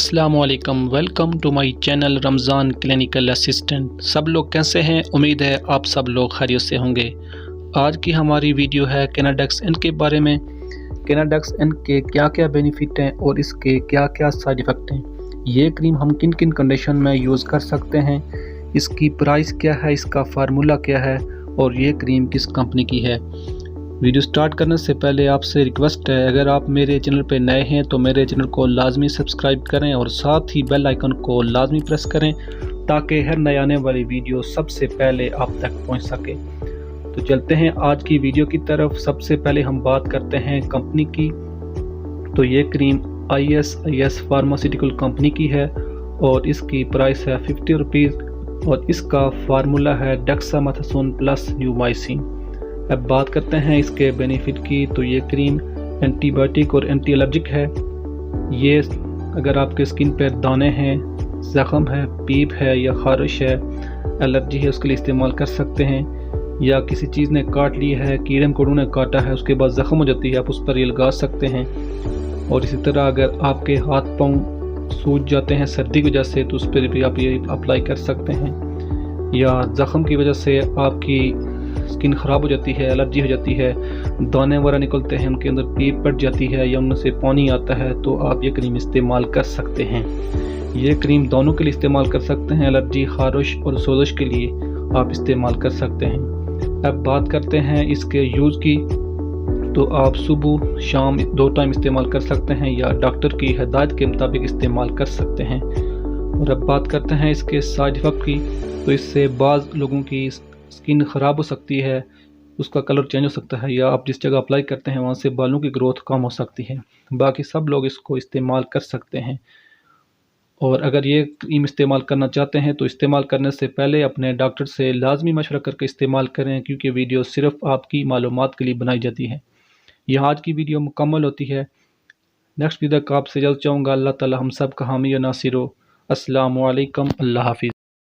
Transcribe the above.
अस्सलाम वालेकुम, welcome to my channel Ramzan clinical assistant. सब लोग कैसे हैं? उम्मीद है आप सब लोग खैरियत से होंगे। आज की हमारी वीडियो है कैनाडेक्स एन के बारे में। कैनाडेक्स एन के क्या क्या बेनिफिट हैं और इसके क्या क्या साइड इफ़ेक्ट हैं। ये क्रीम हम किन किन कंडीशन में यूज़ कर सकते हैं, इसकी प्राइस क्या है, इसका फार्मूला क्या है और ये क्रीम किस कंपनी की है। वीडियो स्टार्ट करने से पहले आपसे रिक्वेस्ट है, अगर आप मेरे चैनल पर नए हैं तो मेरे चैनल को लाजमी सब्सक्राइब करें और साथ ही बेल आइकन को लाजमी प्रेस करें ताकि हर नए आने वाली वीडियो सबसे पहले आप तक पहुंच सके। तो चलते हैं आज की वीडियो की तरफ। सबसे पहले हम बात करते हैं कंपनी की। तो ये क्रीम ISIS फार्मास्यूटिकल कंपनी की है और इसकी प्राइस है 50 रुपीज़ और इसका फार्मूला है डेक्सामेथासोन प्लस न्यूमाइसिन। अब बात करते हैं इसके बेनिफिट की। तो ये क्रीम एंटीबायोटिक और एंटी एलर्जिक है। ये अगर आपके स्किन पर दाने हैं, ज़ख़म है, पीप है या ख़ारिश है, एलर्जी है, उसके लिए इस्तेमाल कर सकते हैं। या किसी चीज़ ने काट ली है, कीड़े मकोड़ों ने काटा है, उसके बाद ज़ख़म हो जाती है, आप उस पर ये लगा सकते हैं। और इसी तरह अगर आपके हाथ पाँव सूज जाते हैं सर्दी की वजह से तो उस पर भी आप ये अप्लाई कर सकते हैं। या ज़ख़म की वजह से आपकी स्किन ख़राब हो जाती है, एलर्जी हो जाती है, दाने वगैरह निकलते हैं, उनके अंदर पीप पड़ जाती है या उनसे पानी आता है, तो आप ये क्रीम इस्तेमाल कर सकते हैं। ये क्रीम दोनों के लिए इस्तेमाल कर सकते हैं, एलर्जी, ख़ारिश और सोजिश के लिए आप इस्तेमाल कर सकते हैं। अब बात करते हैं इसके यूज़ की। तो आप सुबह शाम 2 टाइम इस्तेमाल कर सकते हैं या डॉक्टर की हिदायत के मुताबिक इस्तेमाल कर सकते हैं। और अब बात करते हैं इसके साइड इफ़ेक्ट की। तो इससे बाज़ लोगों की स्किन ख़राब हो सकती है, उसका कलर चेंज हो सकता है, या आप जिस जगह अप्लाई करते हैं वहाँ से बालों की ग्रोथ कम हो सकती है। बाकी सब लोग इसको इस्तेमाल कर सकते हैं। और अगर ये क्रीम इस्तेमाल करना चाहते हैं तो इस्तेमाल करने से पहले अपने डॉक्टर से लाजमी मशवरा करके इस्तेमाल करें, क्योंकि वीडियो सिर्फ आपकी मालूमात के लिए बनाई जाती है। यह आज की वीडियो मुकम्मल होती है। नेक्स्ट वीडियो तक आपसे जल्द चाहूँगा। अल्लाह ताला हम सब का हामी व नासिर हो। अस्सलामु अलैकुम, अल्लाह हाफिज़।